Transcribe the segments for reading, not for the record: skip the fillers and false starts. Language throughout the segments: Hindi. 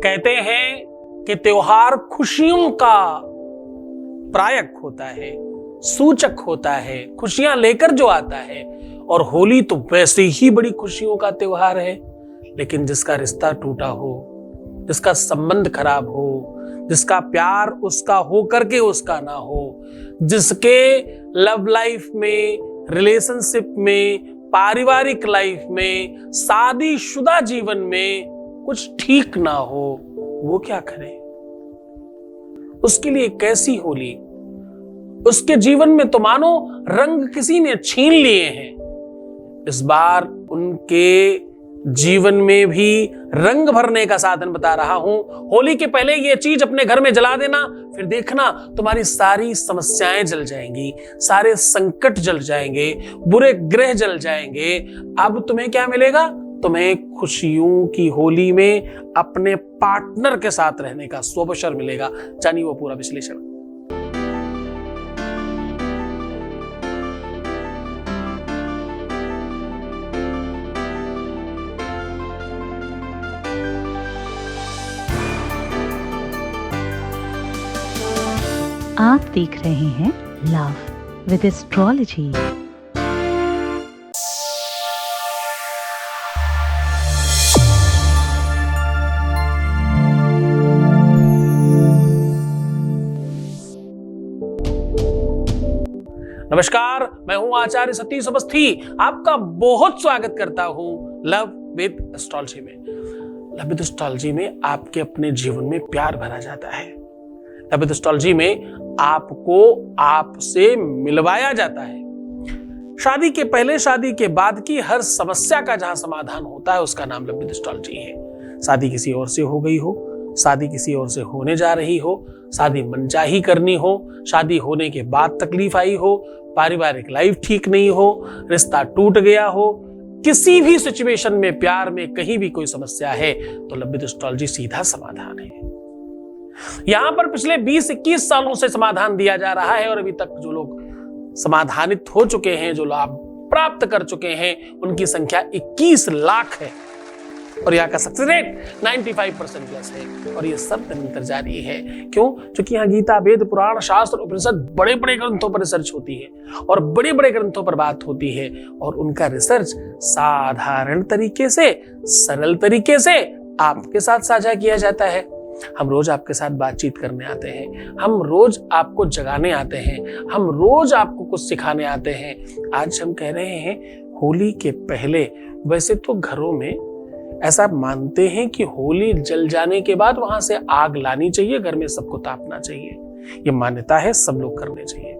कहते हैं कि त्योहार खुशियों का प्रायक होता है, सूचक होता है, खुशियां लेकर जो आता है। और होली तो वैसे ही बड़ी खुशियों का त्योहार है, लेकिन जिसका रिश्ता टूटा हो, जिसका संबंध खराब हो, जिसका प्यार उसका हो करके उसका ना हो, जिसके लव लाइफ में, रिलेशनशिप में, पारिवारिक लाइफ में, शादीशुदा जीवन में कुछ ठीक ना हो, वो क्या करे? उसके लिए कैसी होली? उसके जीवन में तो मानो रंग किसी ने छीन लिए हैं। इस बार उनके जीवन में भी रंग भरने का साधन बता रहा हूं। होली के पहले ये चीज अपने घर में जला देना, फिर देखना तुम्हारी सारी समस्याएं जल जाएंगी, सारे संकट जल जाएंगे, बुरे ग्रह जल जाएंगे। अब तुम्हें क्या मिलेगा? तुम्हें खुशियों की होली में अपने पार्टनर के साथ रहने का शुभ मिलेगा। जानिए वो पूरा विश्लेषण। आप देख रहे हैं लव विद एस्ट्रोलॉजी। नमस्कार, मैं हूं आचार्य सतीश अवस्थी। आपका बहुत स्वागत करता हूं लव विद एस्ट्रोलॉजी में। लव विद एस्ट्रोलॉजी में आपके अपने जीवन में प्यार भरा जाता है। लव विद एस्ट्रोलॉजी में आपको आपसे मिलवाया जाता है। शादी के पहले, शादी के बाद की हर समस्या का जहां समाधान होता है, उसका नाम लव विद एस्ट्रोलॉजी है। शादी किसी और से हो गई हो, शादी किसी और से होने जा रही हो, शादी मनचाही करनी हो, शादी होने के बाद तकलीफ आई हो, पारिवारिक लाइफ ठीक नहीं हो, रिश्ता टूट गया हो, किसी भी सिचुएशन में, प्यार में कहीं भी कोई समस्या है, तो लव विद एस्ट्रोलॉजी सीधा समाधान है। यहां पर पिछले 20-21 सालों से समाधान दिया जा रहा है और अभी तक जो लोग समाधानित हो चुके हैं, जो लाभ प्राप्त कर चुके हैं, उनकी संख्या 21 लाख है और यहाँ का सक्सेस रेट 95% प्लस है। और ये सब निरंतर जारी है। क्यों? क्योंकि यहाँ गीता, वेद, पुराण, शास्त्र, उपनिषद, बड़े बड़े ग्रंथों पर रिसर्च होती है और बड़े बड़े ग्रंथों पर बात होती है और उनका रिसर्च साधारण तरीके से, सरल तरीके से आपके साथ साझा किया जाता है। हम रोज आपके साथ बातचीत करने आते हैं, हम रोज आपको जगाने आते हैं, हम रोज आपको कुछ सिखाने आते हैं। आज हम कह रहे हैं होली के पहले, वैसे तो घरों में ऐसा मानते हैं कि होली जल जाने के बाद वहां से आग लानी चाहिए, घर में सबको तापना चाहिए। ये मान्यता है, सब लोग करने चाहिए।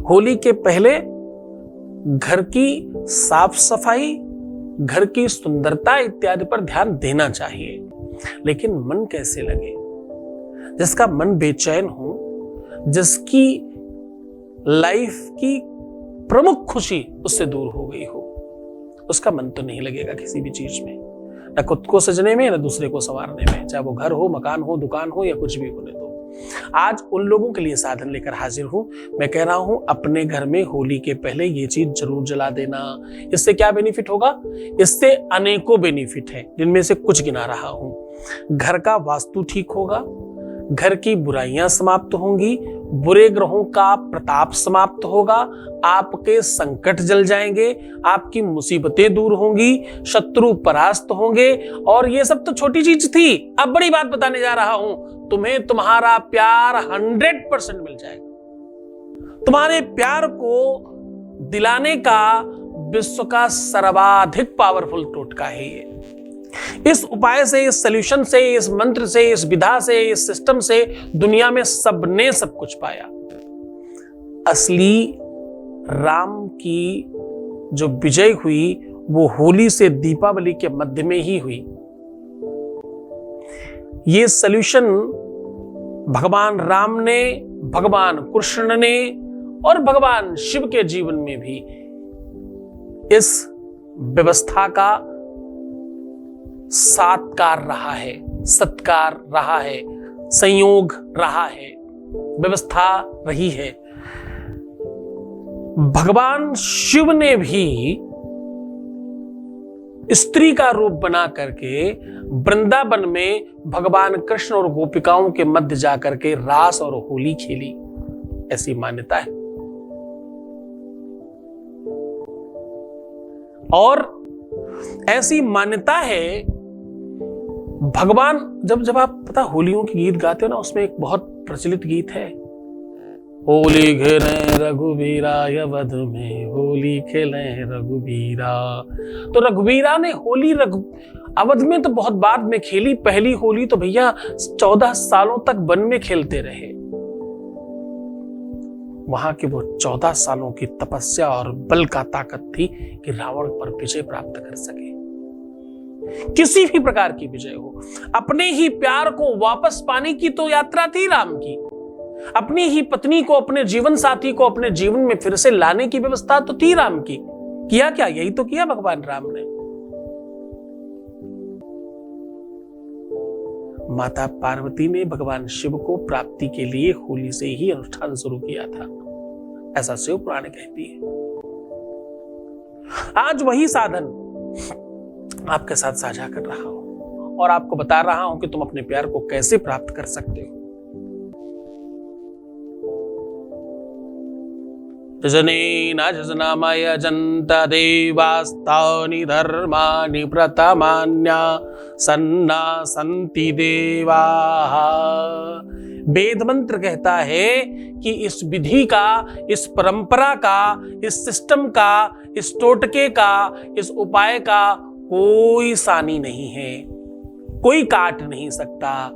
होली के पहले घर की साफ सफाई, घर की सुंदरता इत्यादि पर ध्यान देना चाहिए। लेकिन मन कैसे लगे? जिसका मन बेचैन हो, जिसकी लाइफ की प्रमुख खुशी उससे दूर हो गई हो, उसका मन तो नहीं लगेगा किसी भी चीज में, न खुद को सजने में, न दूसरे को संवारने में, चाहे वो घर हो, मकान हो, दुकान हो या कुछ भी होने दो। आज उन लोगों के लिए साधन लेकर हाजिर हूं। मैं कह रहा हूं अपने घर में होली के पहले ये चीज जरूर जला देना। इससे क्या बेनिफिट होगा? इससे अनेकों बेनिफिट है, जिनमें से कुछ गिना रहा हूं। घर का वास्तु ठीक होगा, घर की बुराइयां समाप्त होंगी, बुरे ग्रहों का प्रताप समाप्त होगा, आपके संकट जल जाएंगे, आपकी मुसीबतें दूर होंगी, शत्रु परास्त होंगे। और ये सब तो छोटी चीज थी, अब बड़ी बात बताने जा रहा हूं। तुम्हें तुम्हारा प्यार 100% मिल जाएगा। तुम्हारे प्यार को दिलाने का विश्व का सर्वाधिक पावरफुल टोटका है ये। इस उपाय से, इस सॉल्यूशन से, इस मंत्र से, इस विधा से, इस सिस्टम से दुनिया में सबने सब कुछ पाया। असली राम की जो विजय हुई वो होली से दीपावली के मध्य में ही हुई। ये सॉल्यूशन भगवान राम ने, भगवान कृष्ण ने और भगवान शिव के जीवन में भी इस व्यवस्था का सात्कार रहा है, सत्कार रहा है, संयोग रहा है, व्यवस्था रही है। भगवान शिव ने भी स्त्री का रूप बना करके वृंदावन में भगवान कृष्ण और गोपिकाओं के मध्य जाकर के रास और होली खेली, ऐसी मान्यता है। और ऐसी मान्यता है भगवान जब आप पता होलियों के गीत गाते हो ना, उसमें एक बहुत प्रचलित गीत है, होली खेलें रघुवीरा अवध में, होली खेलें रघुवीरा। तो रघुवीरा ने होली अवध में तो बहुत बाद में खेली, पहली होली तो भैया 14 सालों तक वन में खेलते रहे। वहां की वो 14 सालों की तपस्या और बल का ताकत थी कि रावण पर विजय प्राप्त कर सके। किसी भी प्रकार की विजय हो, अपने ही प्यार को वापस पाने की तो यात्रा थी राम की, अपनी ही पत्नी को, अपने जीवन साथी को अपने जीवन में फिर से लाने की व्यवस्था तो थी राम की। किया क्या? यही तो किया भगवान राम ने। माता पार्वती ने भगवान शिव को प्राप्ति के लिए होली से ही अनुष्ठान शुरू किया था, ऐसा शिव पुराण कहती है। आज वही साधन आपके साथ साझा कर रहा हूं और आपको बता रहा हूं कि तुम अपने प्यार को कैसे प्राप्त कर सकते हो। जनेनाजनामय जन्ता देवास्तानि धर्माणि प्रतमान्या सन्ना सन्ति देवाः। वेद मंत्र कहता है कि इस विधि का, इस परंपरा का, इस सिस्टम का, इस टोटके का, इस उपाय का कोई सानी नहीं है, कोई काट नहीं सकता।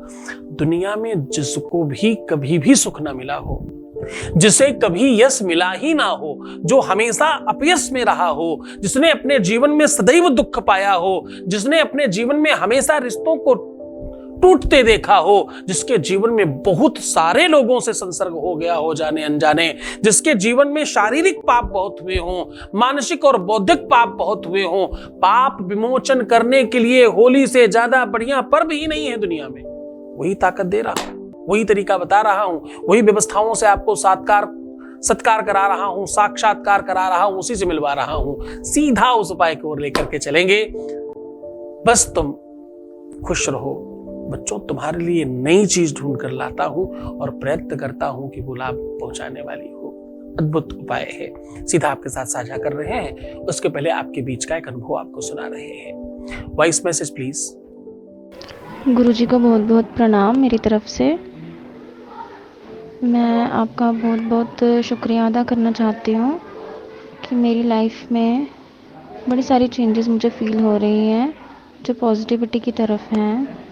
दुनिया में जिसको भी कभी भी सुख ना मिला हो, जिसे कभी यश मिला ही ना हो, जो हमेशा अपयश में रहा हो, जिसने अपने जीवन में सदैव दुख पाया हो, जिसने अपने जीवन में हमेशा रिश्तों को टूटते देखा हो, जिसके जीवन में बहुत सारे लोगों से संसर्ग हो गया हो जाने अनजाने, जिसके जीवन में शारीरिक पाप बहुत हुए हों, मानसिक और बौद्धिक पाप बहुत हुए हों, पाप विमोचन करने के लिए होली से ज्यादा बढ़िया पर्व ही नहीं है दुनिया में। वही ताकत दे रहा हूं, वही तरीका बता रहा हूं, वही व्यवस्थाओं से आपको सत्कार करा रहा हूं, साक्षात्कार करा रहा हूं, उसी से मिलवा रहा हूं। सीधा उस उपाय की ओर लेकर के चलेंगे। बस तुम खुश रहो बच्चों, तुम्हारे लिए नई चीज ढूंढ कर लाता हूं और प्रयत्न करता हूं कि वो लाभ पहुंचाने वाली हो। अद्भुत उपाय है, सीधा आपके साथ साझा कर रहे हैं। उसके पहले आपके बीच का एक अनुभव आपको सुना रहे हैं। Voice message please. गुरुजी को बहुत बहुत प्रणाम मेरी तरफ से। मैं आपका बहुत बहुत शुक्रिया अदा करना चाहती हूँ कि मेरी लाइफ में बड़ी सारी चेंजेस मुझे फ़ील हो रही हैं जो पॉजिटिविटी की तरफ हैं।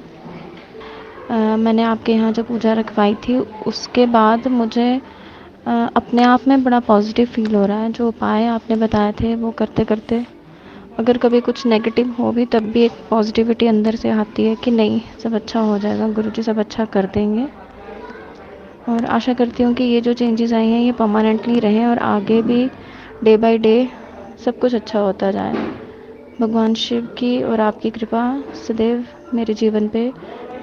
मैंने आपके यहाँ जब पूजा रखवाई थी उसके बाद मुझे अपने आप में बड़ा पॉजिटिव फ़ील हो रहा है। जो उपाय आपने बताए थे वो करते करते अगर कभी कुछ नेगेटिव हो भी तब भी एक पॉजिटिविटी अंदर से आती है कि नहीं, सब अच्छा हो जाएगा, गुरुजी सब अच्छा कर देंगे। और आशा करती हूँ कि ये जो चेंजेस आई हैं ये परमानेंटली रहें और आगे भी डे बाय डे सब कुछ अच्छा होता जाए। भगवान शिव की और आपकी कृपा सदैव मेरे जीवन पे,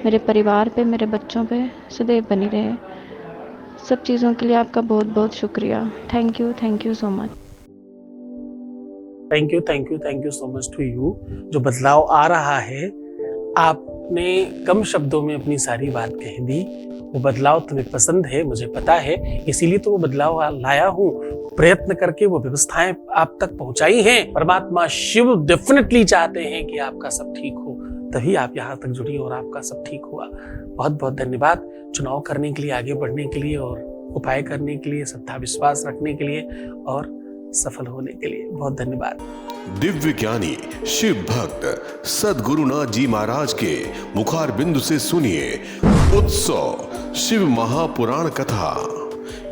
मेरे परिवार पे, मेरे बच्चों पे सदैव बनी रहे। सब चीज़ों के लिए आपका बहुत बहुत शुक्रिया। Thank you so much. Thank you so much to you. जो बदलाव आ रहा है, आपने कम शब्दों में अपनी सारी बात कह दी। वो बदलाव तुम्हें पसंद है, मुझे पता है, इसीलिए तो वो बदलाव लाया हूँ। प्रयत्न करके वो व्यवस्थाएं आप तक पहुंचाई हैं। परमात्मा शिव डेफिनेटली चाहते हैं कि आपका सब ठीक हो, तभी आप यहाँ तक जुड़ी और आपका सब ठीक हुआ। बहुत बहुत धन्यवाद चुनाव करने के लिए, आगे बढ़ने के लिए और उपाय करने के लिए, श्रद्धा विश्वास रखने के लिए और सफल होने के लिए। बहुत धन्यवाद। दिव्य ज्ञानी शिव भक्त सद्गुरुनाथ जी महाराज के मुखार बिंदु से सुनिए उत्सव शिव महापुराण कथा।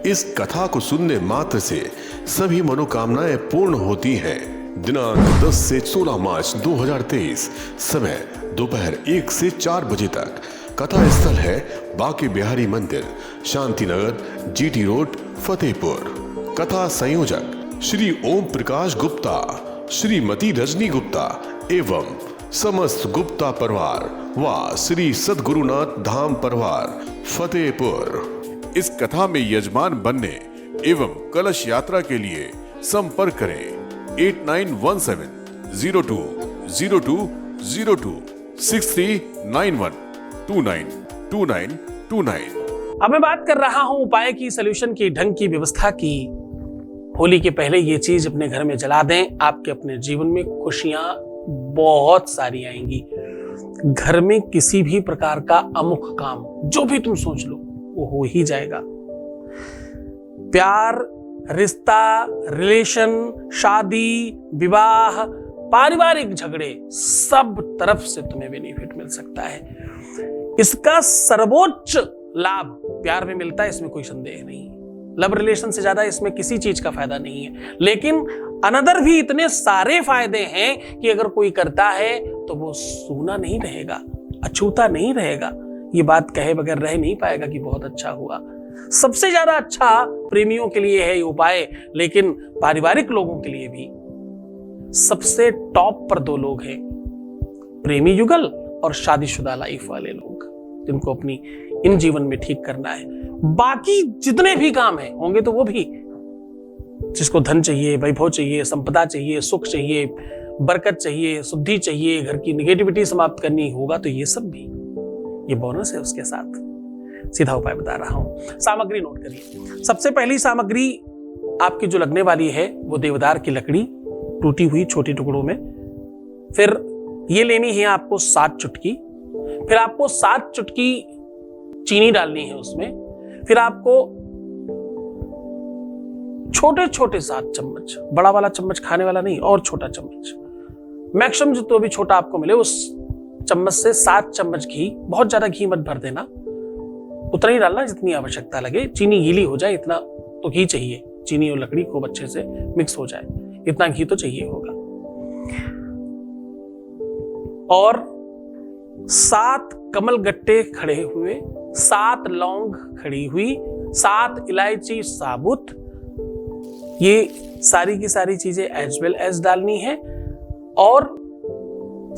इस कथा को सुनने मात्र से सभी मनोकामनाएं पूर्ण होती हैं। दिनांक 10 से 16 मार्च 2023, समय दोपहर 1 से 4 बजे तक। कथा स्थल है बांके बिहारी मंदिर, शांतिनगर, जीटी रोड, फतेहपुर। कथा संयोजक श्री ओम प्रकाश गुप्ता, श्रीमती रजनी गुप्ता एवं समस्त गुप्ता परिवार व श्री सद्गुरुनाथ धाम परिवार फतेहपुर। इस कथा में यजमान बनने एवं कलश यात्रा के लिए संपर्क करें 891702 0202 6391 292929। अब मैं बात कर रहा हूं उपाय की, सॉल्यूशन की, ढंग की, व्यवस्था की। होली के पहले ये चीज अपने घर में जला दें, आपके अपने जीवन में खुशियां बहुत सारी आएंगी। घर में किसी भी प्रकार का अमुख काम जो भी तुम सोच लो वो हो ही जाएगा। प्यार, रिश्ता, रिलेशन, शादी, विवाह, पारिवारिक झगड़े, सब तरफ से तुम्हें बेनिफिट मिल सकता है। इसका सर्वोच्च लाभ प्यार में मिलता है, इसमें कोई संदेह नहीं। लव रिलेशन से ज्यादा इसमें किसी चीज का फायदा नहीं है, लेकिन अनदर भी इतने सारे फायदे हैं कि अगर कोई करता है तो वो सूना नहीं रहेगा, अछूता नहीं रहेगा। ये बात कहे बगैर रह नहीं पाएगा कि बहुत अच्छा हुआ। सबसे ज्यादा अच्छा प्रेमियों के लिए है ये उपाय, लेकिन पारिवारिक लोगों के लिए भी सबसे टॉप पर दो लोग हैं, प्रेमी युगल और शादीशुदा लाइफ वाले लोग, जिनको अपनी इन जीवन में ठीक करना है। बाकी जितने भी काम है होंगे तो वो भी, जिसको धन चाहिए, वैभव चाहिए, संपदा चाहिए, सुख चाहिए, बरकत चाहिए, शुद्धि चाहिए, घर की निगेटिविटी समाप्त करनी होगा, तो ये सब भी, ये बोनस है उसके साथ। सीधा उपाय बता रहा हूं, सामग्री नोट करिए। सबसे पहली सामग्री आपकी जो लगने वाली है वो देवदार की लकड़ी, टूटी हुई छोटे टुकड़ों में। फिर ये लेनी है आपको 7 चुटकी। फिर आपको 7 चुटकी चीनी डालनी है उसमें। फिर आपको छोटे छोटे 7 चम्मच, बड़ा वाला चम्मच खाने वाला नहीं, और छोटा चम्मच, मैक्सिमम जो तो भी छोटा आपको मिले उस चम्मच से 7 चम्मच घी। बहुत ज्यादा घी मत भर देना, उतना ही डालना जितनी आवश्यकता लगे। चीनी गीली हो जाए इतना तो घी चाहिए, चीनी और लकड़ी खूब अच्छे से मिक्स हो जाए, इतना घी तो चाहिए होगा। और 7 कमल गट्टे खड़े हुए, 7 लौंग खड़ी हुई, 7 इलायची साबुत, ये सारी की सारी चीजें एज वेल एज डालनी है। और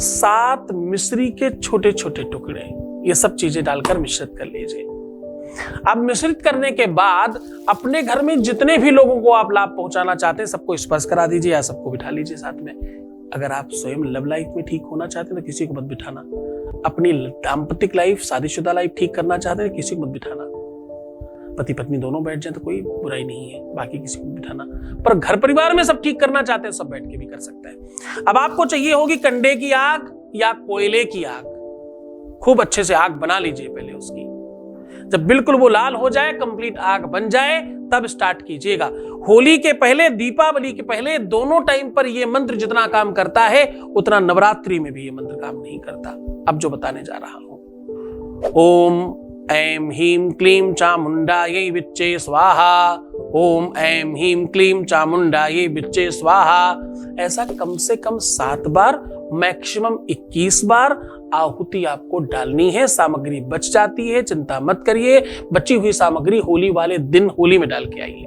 7 मिश्री के छोटे छोटे टुकड़े, ये सब चीजें डालकर मिश्रित कर लीजिए। अब मिश्रित करने के बाद अपने घर में जितने भी लोगों को आप लाभ पहुंचाना चाहते हैं सबको स्पर्श करा दीजिए या सबको बिठा लीजिए साथ में। अगर आप स्वयं लव लाइफ में ठीक होना चाहते हैं तो किसी को मत बिठाना। अपनी दाम्पतिक लाइफ, शादीशुदा लाइफ ठीक करना चाहते हैं किसी को मत बिठाना। पति पत्नी दोनों बैठ जाए तो कोई बुराई नहीं है, बाकी किसी को बिठाना। पर घर परिवार में सब ठीक करना चाहते हैं सब बैठ के भी कर सकते हैं। अब आपको चाहिए होगी कंडे की आग या कोयले की आग। खूब अच्छे से आग बना लीजिए पहले उसकी। जब बिल्कुल वो लाल हो जाए, कंप्लीट आग बन जाए, तब स्टार्ट कीजिएगा। होली के पहले, दीपावली के पहले, दोनों टाइम पर ये मंत्र जितना काम करता है उतना नवरात्रि में भी ये मंत्र काम नहीं करता। अब जो बताने जा रहा हूं, ओम ऐं ह्रीं क्लीं चामुंडायै विच्चे स्वाहा, ओम ऐं ह्रीं क्लीं चामुंडायै विच्चे स्वाहा। ऐसा कम से कम 7 बार, मैक्सिमम 21 बार आहुति आपको डालनी है। सामग्री बच जाती है, चिंता मत करिए। बची हुई सामग्री होली वाले दिन होली में डाल के आइए।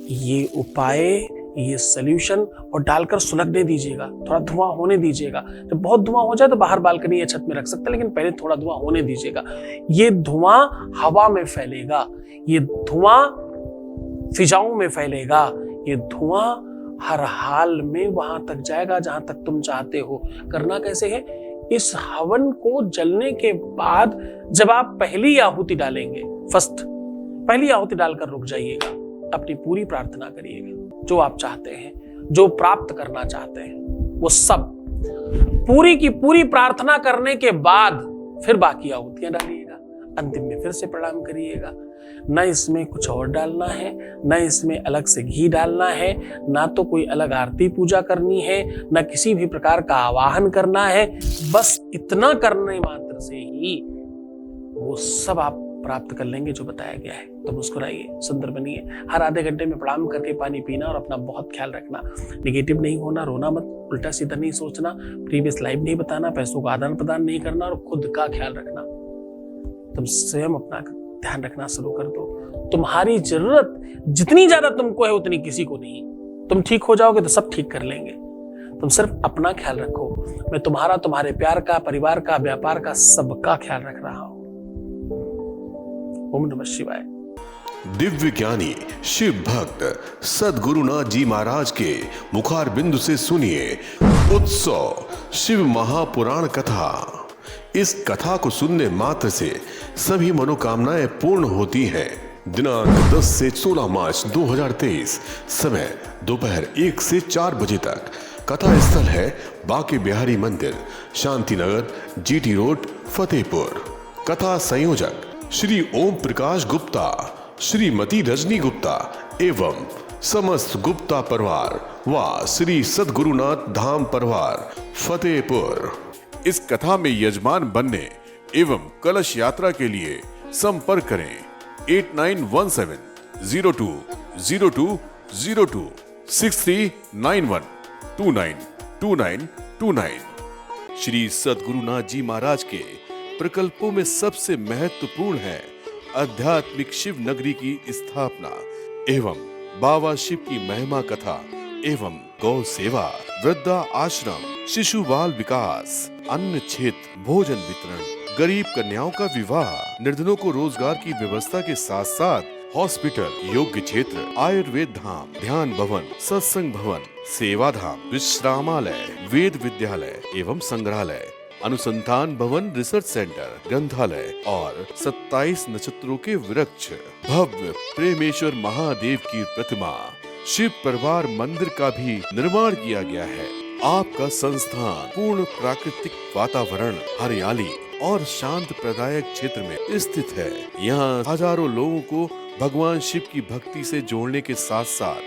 ये उपाय, ये सॉल्यूशन, और डालकर सुलगने दीजिएगा, थोड़ा धुआं होने दीजिएगा। जब बहुत धुआं हो जाए तो बाहर बालकनी या छत में रख सकते हैं, लेकिन पहले थोड़ा धुआं होने दीजिएगा। ये धुआं हवा में फैलेगा, ये धुआं फिजाओं में फैलेगा, ये धुआं हर हाल में वहां तक जाएगा जहां तक तुम चाहते हो। करना कैसे है? इस हवन को जलने के बाद जब आप पहली आहुति डालेंगे, फर्स्ट पहली आहुति डालकर रुक जाइएगा, अपनी पूरी प्रार्थना करिएगा। जो आप चाहते हैं, जो प्राप्त करना चाहते हैं, वो सब पूरी की पूरी प्रार्थना करने के बाद फिर बाकी आहुतियां डालिएगा। अंतिम में फिर से प्रणाम करिएगा। न इसमें कुछ और डालना है, न इसमें अलग से घी डालना है, ना तो कोई अलग आरती पूजा करनी है, न किसी भी प्रकार का आवाहन करना है। बस इतना करने मात्र से ही वो सब आप प्राप्त कर लेंगे जो बताया गया है। तो मुस्कुराइए, सुंदर बनिए। हर आधे घंटे में प्रणाम करके पानी पीना और अपना बहुत ख्याल रखना। निगेटिव नहीं होना, रोना मत, उल्टा सीधा नहीं सोचना, प्रीवियस लाइफ नहीं बताना, पैसों का आदान प्रदान नहीं करना और खुद का ख्याल रखना। तुम स्वयं अपना ध्यान रखना शुरू कर दो। तुम्हारी जरूरत जितनी ज्यादा तुमको है उतनी किसी को नहीं। तुम ठीक हो जाओगे तो सब ठीक कर लेंगे। तुम सिर्फ अपना ख्याल रखो। मैं तुम्हारा, तुम्हारे प्यार का, परिवार का, व्यापार का, सबका ख्याल रख रहा हूं। ओम नमः शिवाय। दिव्य ज्ञानी शिव भक्त सद्गुरुनाथ जी महाराज के मुखार बिंदु से सुनिए उत्सव शिव महापुराण कथा। इस कथा को सुनने मात्र से सभी मनोकामनाएं पूर्ण होती हैं। दिनांक 10 से 16 मार्च 2023, समय दोपहर 1 से 4 बजे तक। कथा स्थल है बांके बिहारी मंदिर, शांतिनगर, जीटी रोड, फतेहपुर। कथा संयोजक श्री ओम प्रकाश गुप्ता, श्रीमती रजनी गुप्ता एवं समस्त गुप्ता परिवार व श्री सद्गुरुनाथ धाम परिवार फतेहपुर। इस कथा में यजमान बनने एवं कलश यात्रा के लिए संपर्क करें 8917020202 6391292929। श्री सद्गुरुनाथ जी महाराज के प्रकल्पों में सबसे महत्वपूर्ण है आध्यात्मिक शिव नगरी की स्थापना एवं बाबा शिव की महिमा कथा एवं गौ सेवा, वृद्धा आश्रम, शिशु बाल विकास, अन्न क्षेत्र, भोजन वितरण, गरीब कन्याओं का विवाह, निर्धनों को रोजगार की व्यवस्था के साथ साथ हॉस्पिटल, योग्य क्षेत्र, आयुर्वेद धाम, ध्यान भवन, सत्संग भवन, सेवा धाम, विश्रामालय, वेद विद्यालय एवं संग्रहालय, अनुसंधान भवन, रिसर्च सेंटर, ग्रंथालय और 27 नक्षत्रों के वृक्ष, भव्य प्रेमेश्वर महादेव की प्रतिमा, शिव परिवार मंदिर का भी निर्माण किया गया है। आपका संस्थान पूर्ण प्राकृतिक वातावरण, हरियाली और शांत प्रदायक क्षेत्र में स्थित है। यहाँ हजारों लोगों को भगवान शिव की भक्ति से जोड़ने के साथ साथ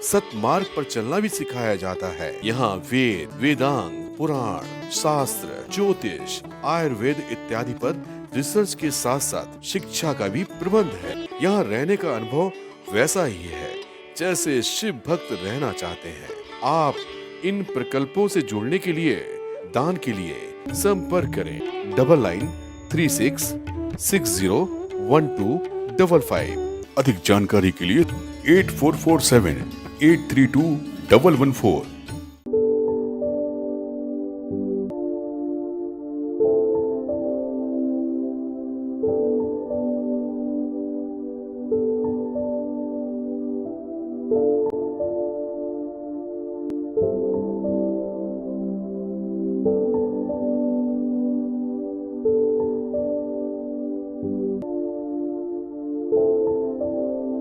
सतमार्ग पर चलना भी सिखाया जाता है। यहाँ वेद, वेदांग, पुराण, शास्त्र, ज्योतिष, आयुर्वेद इत्यादि पर रिसर्च के साथ साथ शिक्षा का भी प्रबंध है। यहाँ रहने का अनुभव वैसा ही है जैसे शिव भक्त रहना चाहते हैं। आप इन प्रकल्पों से जुड़ने के लिए, दान के लिए संपर्क करें 9936601255। अधिक जानकारी के लिए 8447832114।